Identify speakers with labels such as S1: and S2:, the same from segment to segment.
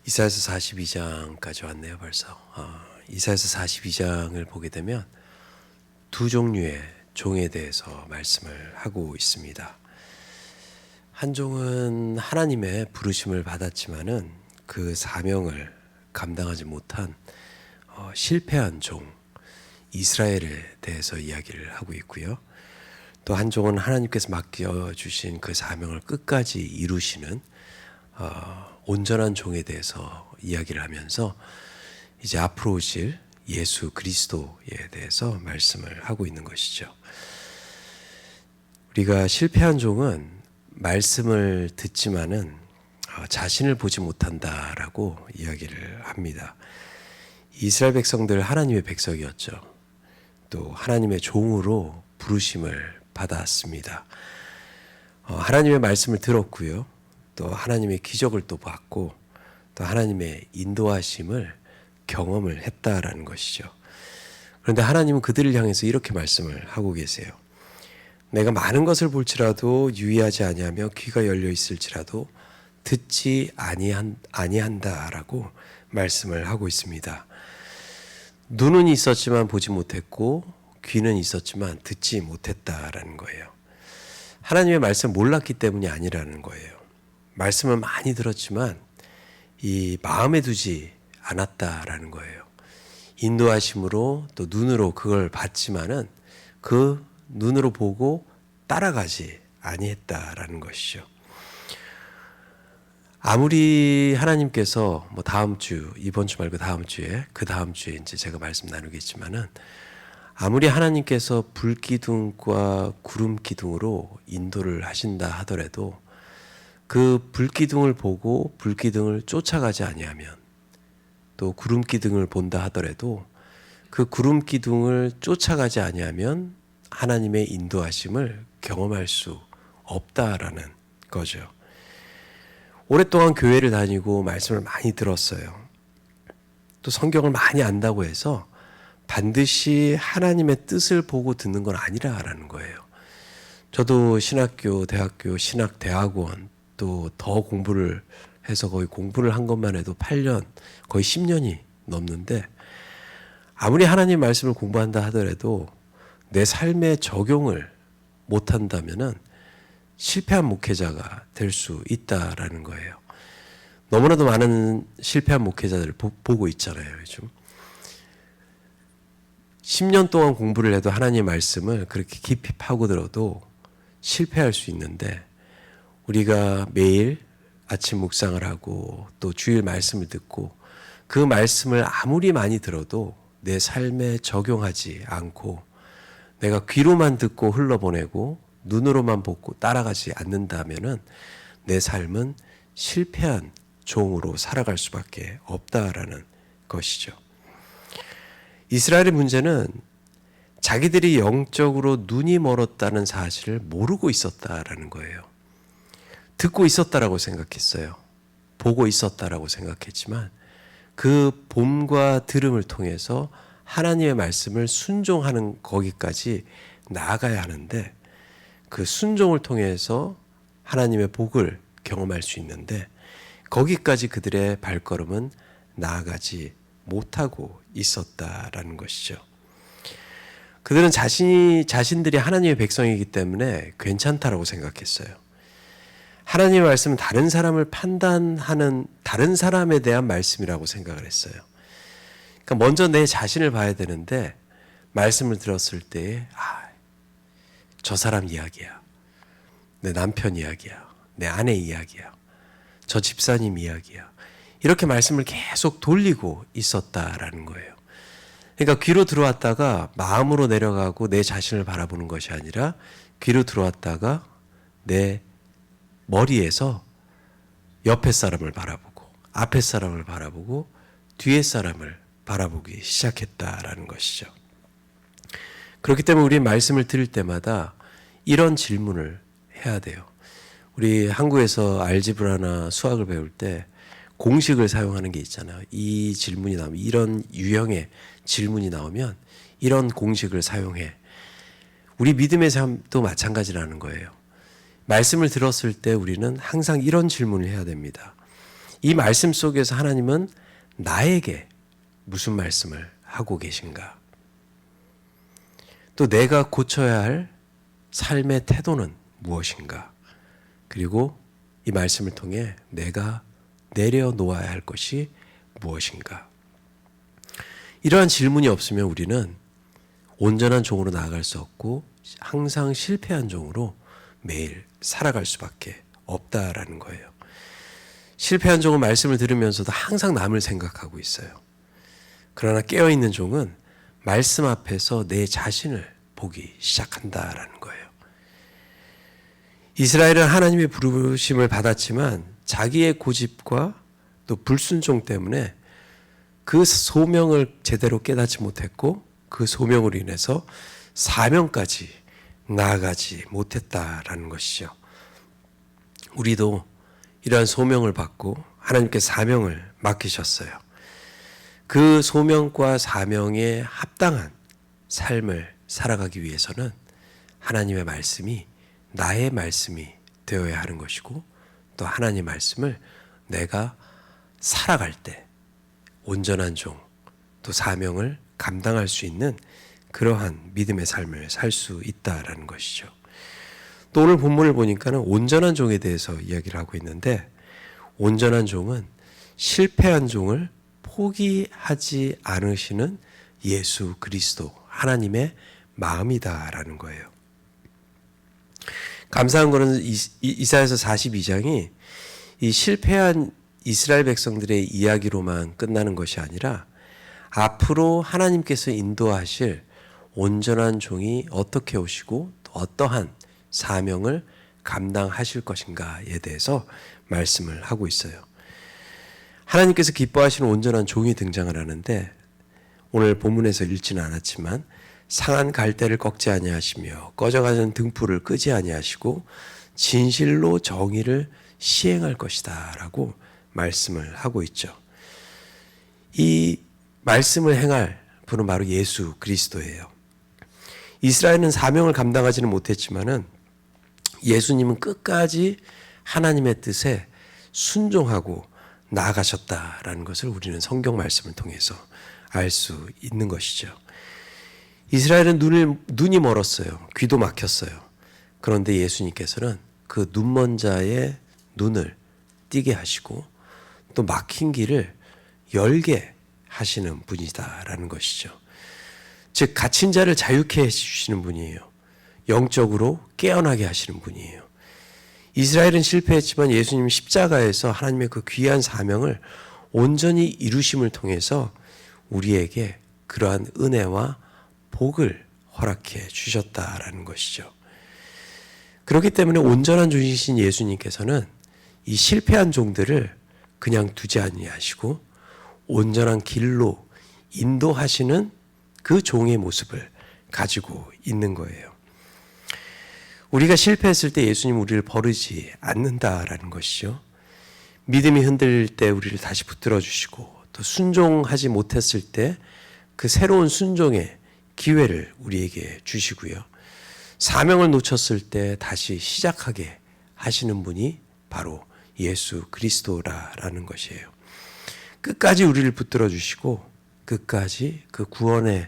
S1: 이사야서 42장까지 왔네요 벌써. 이사야서 42장을 보게 되면 두 종류의 종에 대해서 말씀을 하고 있습니다. 한 종은 하나님의 부르심을 받았지만은 그 사명을 감당하지 못한 실패한 종 이스라엘에 대해서 이야기를 하고 있고요. 또 한 종은 하나님께서 맡겨주신 그 사명을 끝까지 이루시는 온전한 종에 대해서 이야기를 하면서 이제 앞으로 오실 예수 그리스도에 대해서 말씀을 하고 있는 것이죠. 우리가 실패한 종은 말씀을 듣지만은 자신을 보지 못한다라고 이야기를 합니다. 이스라엘 백성들 하나님의 백성이었죠. 또 하나님의 종으로 부르심을 받았습니다. 하나님의 말씀을 들었고요. 또 하나님의 기적을 또 받고 또 하나님의 인도하심을 경험을 했다라는 것이죠. 그런데 하나님은 그들을 향해서 이렇게 말씀을 하고 계세요. 내가 많은 것을 볼지라도 유의하지 아니하며 귀가 열려 있을지라도 듣지 아니한다라고 말씀을 하고 있습니다. 눈은 있었지만 보지 못했고 귀는 있었지만 듣지 못했다라는 거예요. 하나님의 말씀을 몰랐기 때문이 아니라는 거예요. 말씀을 많이 들었지만 이 마음에 두지 않았다라는 거예요. 인도하심으로 또 눈으로 그걸 봤지만은 그 눈으로 보고 따라가지 아니했다라는 것이죠. 아무리 하나님께서 다음 주, 이번 주 말고 다음 주에, 그 다음 주에 이제 제가 말씀 나누겠지만은 아무리 하나님께서 불기둥과 구름기둥으로 인도를 하신다 하더라도 그 불기둥을 보고 불기둥을 쫓아가지 아니하면 또 구름기둥을 본다 하더라도 그 구름기둥을 쫓아가지 아니하면 하나님의 인도하심을 경험할 수 없다라는 거죠. 오랫동안 교회를 다니고 말씀을 많이 들었어요. 또 성경을 많이 안다고 해서 반드시 하나님의 뜻을 보고 듣는 건 아니라는 거예요. 저도 신학교, 대학교, 신학대학원 또 더 공부를 해서 거의 공부를 한 것만 해도 8년, 거의 10년이 넘는데 아무리 하나님 말씀을 공부한다 하더라도 내 삶에 적용을 못한다면은 실패한 목회자가 될 수 있다라는 거예요. 너무나도 많은 실패한 목회자들을 보고 있잖아요, 요즘. 10년 동안 공부를 해도 하나님의 말씀을 그렇게 깊이 파고들어도 실패할 수 있는데 우리가 매일 아침 묵상을 하고 또 주일 말씀을 듣고 그 말씀을 아무리 많이 들어도 내 삶에 적용하지 않고 내가 귀로만 듣고 흘러보내고 눈으로만 보고 따라가지 않는다면은 내 삶은 실패한 종으로 살아갈 수밖에 없다라는 것이죠. 이스라엘의 문제는 자기들이 영적으로 눈이 멀었다는 사실을 모르고 있었다라는 거예요. 듣고 있었다라고 생각했어요. 보고 있었다라고 생각했지만 그 봄과 들음을 통해서 하나님의 말씀을 순종하는 거기까지 나아가야 하는데 그 순종을 통해서 하나님의 복을 경험할 수 있는데 거기까지 그들의 발걸음은 나아가지 못하고 있었다라는 것이죠. 그들은 자신들이 하나님의 백성이기 때문에 괜찮다라고 생각했어요. 하나님의 말씀은 다른 사람을 판단하는 다른 사람에 대한 말씀이라고 생각을 했어요. 그러니까 먼저 내 자신을 봐야 되는데 말씀을 들었을 때 저 사람 이야기야. 내 남편 이야기야. 내 아내 이야기야. 저 집사님 이야기야. 이렇게 말씀을 계속 돌리고 있었다라는 거예요. 그러니까 귀로 들어왔다가 마음으로 내려가고 내 자신을 바라보는 것이 아니라 귀로 들어왔다가 내 머리에서 옆에 사람을 바라보고 앞에 사람을 바라보고 뒤에 사람을 바라보기 시작했다라는 것이죠. 그렇기 때문에 우리 말씀을 들을 때마다 이런 질문을 해야 돼요. 우리 한국에서 알지브라나 수학을 배울 때 공식을 사용하는 게 있잖아요. 이 질문이 나오면 이런 유형의 질문이 나오면 이런 공식을 사용해. 우리 믿음의 삶도 마찬가지라는 거예요. 말씀을 들었을 때 우리는 항상 이런 질문을 해야 됩니다. 이 말씀 속에서 하나님은 나에게 무슨 말씀을 하고 계신가? 또 내가 고쳐야 할 삶의 태도는 무엇인가? 그리고 이 말씀을 통해 내가 내려놓아야 할 것이 무엇인가? 이러한 질문이 없으면 우리는 온전한 종으로 나아갈 수 없고 항상 실패한 종으로 매일 살아갈 수밖에 없다라는 거예요. 실패한 종은 말씀을 들으면서도 항상 남을 생각하고 있어요. 그러나 깨어있는 종은 말씀 앞에서 내 자신을 보기 시작한다라는 거예요. 이스라엘은 하나님의 부르심을 받았지만 자기의 고집과 또 불순종 때문에 그 소명을 제대로 깨닫지 못했고 그 소명으로 인해서 사명까지 나아가지 못했다라는 것이죠. 우리도 이러한 소명을 받고 하나님께 사명을 맡기셨어요. 그 소명과 사명에 합당한 삶을 살아가기 위해서는 하나님의 말씀이 나의 말씀이 되어야 하는 것이고 또 하나님의 말씀을 내가 살아갈 때 온전한 종, 또 사명을 감당할 수 있는 그러한 믿음의 삶을 살 수 있다라는 것이죠. 또 오늘 본문을 보니까는 온전한 종에 대해서 이야기를 하고 있는데 온전한 종은 실패한 종을 포기하지 않으시는 예수 그리스도 하나님의 마음이다라는 거예요. 감사한 것은 이사야서 42장이 이 실패한 이스라엘 백성들의 이야기로만 끝나는 것이 아니라 앞으로 하나님께서 인도하실 온전한 종이 어떻게 오시고 또 어떠한 사명을 감당하실 것인가에 대해서 말씀을 하고 있어요. 하나님께서 기뻐하시는 온전한 종이 등장을 하는데 오늘 본문에서 읽지는 않았지만 상한 갈대를 꺾지 아니하시며 꺼져가는 등불을 끄지 아니하시고 진실로 정의를 시행할 것이다 라고 말씀을 하고 있죠. 이 말씀을 행할 분은 바로 예수 그리스도예요. 이스라엘은 사명을 감당하지는 못했지만은 예수님은 끝까지 하나님의 뜻에 순종하고 나아가셨다라는 것을 우리는 성경 말씀을 통해서 알 수 있는 것이죠. 이스라엘은 눈이 멀었어요. 귀도 막혔어요. 그런데 예수님께서는 그 눈먼 자의 눈을 띄게 하시고 또 막힌 길을 열게 하시는 분이다라는 것이죠. 즉 갇힌 자를 자유케 해주시는 분이에요. 영적으로 깨어나게 하시는 분이에요. 이스라엘은 실패했지만 예수님 십자가에서 하나님의 그 귀한 사명을 온전히 이루심을 통해서 우리에게 그러한 은혜와 복을 허락해 주셨다라는 것이죠. 그렇기 때문에 온전한 종이신 예수님께서는 이 실패한 종들을 그냥 두지 아니하시고 온전한 길로 인도하시는 그 종의 모습을 가지고 있는 거예요. 우리가 실패했을 때 예수님 우리를 버리지 않는다라는 것이죠. 믿음이 흔들릴 때 우리를 다시 붙들어 주시고 또 순종하지 못했을 때 그 새로운 순종의 기회를 우리에게 주시고요. 사명을 놓쳤을 때 다시 시작하게 하시는 분이 바로 예수 그리스도라는 것이에요. 끝까지 우리를 붙들어 주시고 끝까지 그 구원의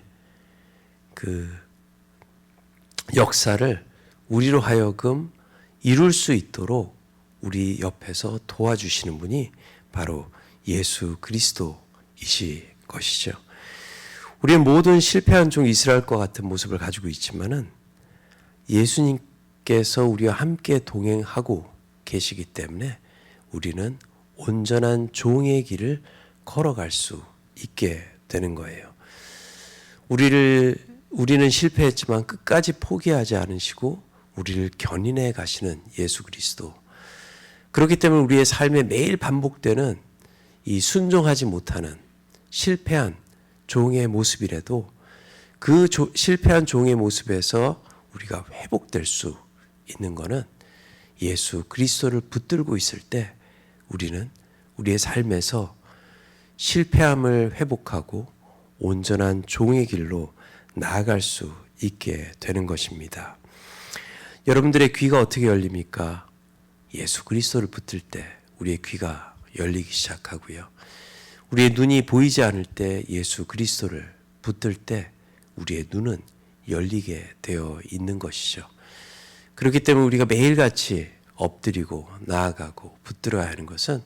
S1: 그 역사를 우리로 하여금 이룰 수 있도록 우리 옆에서 도와주시는 분이 바로 예수 그리스도이시 것이죠. 우리는 모든 실패한 종 이스라엘과 같은 모습을 가지고 있지만은 예수님께서 우리와 함께 동행하고 계시기 때문에 우리는 온전한 종의 길을 걸어갈 수 있게 되는 거예요. 우리는 실패했지만 끝까지 포기하지 않으시고 우리를 견인해 가시는 예수 그리스도. 그렇기 때문에 우리의 삶에 매일 반복되는 이 순종하지 못하는 실패한 종의 모습이라도 그 실패한 종의 모습에서 우리가 회복될 수 있는 것은 예수 그리스도를 붙들고 있을 때 우리는 우리의 삶에서 실패함을 회복하고 온전한 종의 길로 나아갈 수 있게 되는 것입니다. 여러분들의 귀가 어떻게 열립니까? 예수 그리스도를 붙들 때 우리의 귀가 열리기 시작하고요. 우리의 눈이 보이지 않을 때 예수 그리스도를 붙들 때 우리의 눈은 열리게 되어 있는 것이죠. 그렇기 때문에 우리가 매일같이 엎드리고 나아가고 붙들어야 하는 것은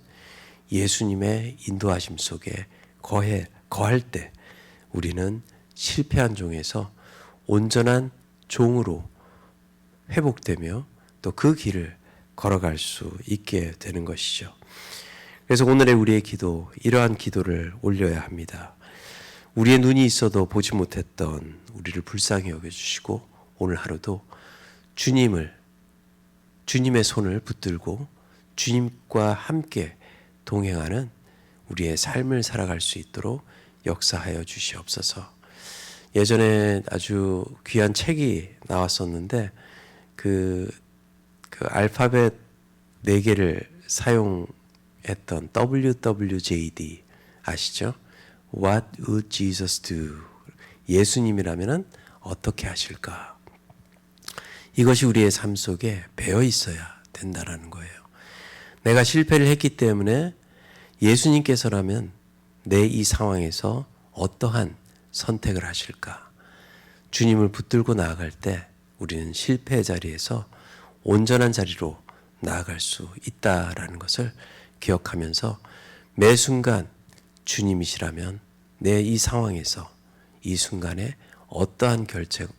S1: 예수님의 인도하심 속에 거할 때 우리는 실패한 종에서 온전한 종으로 회복되며 또 그 길을 걸어갈 수 있게 되는 것이죠. 그래서 오늘의 우리의 기도, 이러한 기도를 올려야 합니다. 우리의 눈이 있어도 보지 못했던 우리를 불쌍히 여겨주시고 오늘 하루도 주님의 손을 붙들고 주님과 함께 동행하는 우리의 삶을 살아갈 수 있도록 역사하여 주시옵소서. 예전에 아주 귀한 책이 나왔었는데 그 알파벳 4개를 사용했던 WWJD 아시죠? What would Jesus do? 예수님이라면 어떻게 하실까? 이것이 우리의 삶 속에 배어 있어야 된다라는 거예요. 내가 실패를 했기 때문에 예수님께서라면 내 이 상황에서 어떠한 선택을 하실까? 주님을 붙들고 나아갈 때 우리는 실패의 자리에서 온전한 자리로 나아갈 수 있다라는 것을 기억하면서 매 순간 주님이시라면 내 이 상황에서 이 순간에 어떠한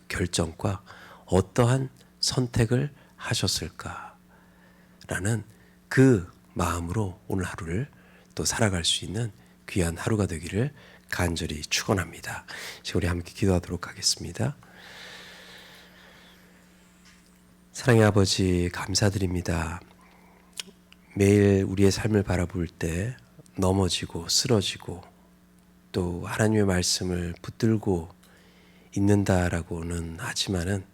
S1: 결정과 어떠한 선택을 하셨을까라는 그 마음으로 오늘 하루를 또 살아갈 수 있는 귀한 하루가 되기를 간절히 축원합니다. 이제 우리 함께 기도하도록 하겠습니다. 사랑의 아버지 감사드립니다. 매일 우리의 삶을 바라볼 때 넘어지고 쓰러지고 또 하나님의 말씀을 붙들고 있는다라고는 하지만은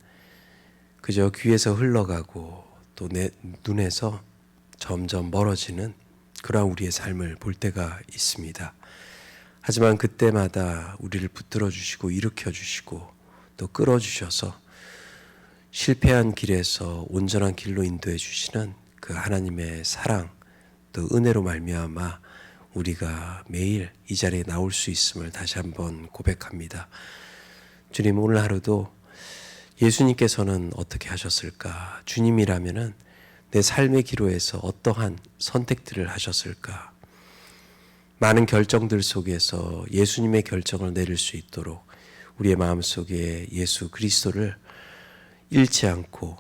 S1: 그저 귀에서 흘러가고 또 내 눈에서 점점 멀어지는 그러한 우리의 삶을 볼 때가 있습니다. 하지만 그때마다 우리를 붙들어 주시고 일으켜 주시고 또 끌어 주셔서 실패한 길에서 온전한 길로 인도해 주시는 그 하나님의 사랑 또 은혜로 말미암아 우리가 매일 이 자리에 나올 수 있음을 다시 한번 고백합니다. 주님, 오늘 하루도 예수님께서는 어떻게 하셨을까? 주님이라면은 내 삶의 기로에서 어떠한 선택들을 하셨을까? 많은 결정들 속에서 예수님의 결정을 내릴 수 있도록 우리의 마음속에 예수 그리스도를 잃지 않고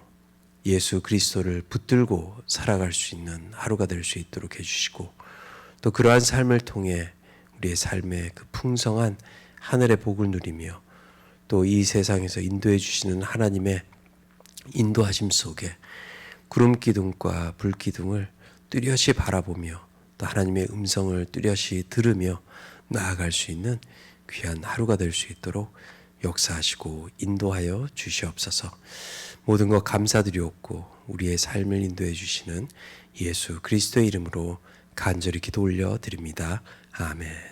S1: 예수 그리스도를 붙들고 살아갈 수 있는 하루가 될 수 있도록 해주시고 또 그러한 삶을 통해 우리의 삶의 그 풍성한 하늘의 복을 누리며 또 이 세상에서 인도해 주시는 하나님의 인도하심 속에 구름 기둥과 불 기둥을 뚜렷이 바라보며 또 하나님의 음성을 뚜렷이 들으며 나아갈 수 있는 귀한 하루가 될 수 있도록 역사하시고 인도하여 주시옵소서. 모든 것 감사드리옵고 우리의 삶을 인도해 주시는 예수 그리스도의 이름으로 간절히 기도 올려 드립니다. 아멘.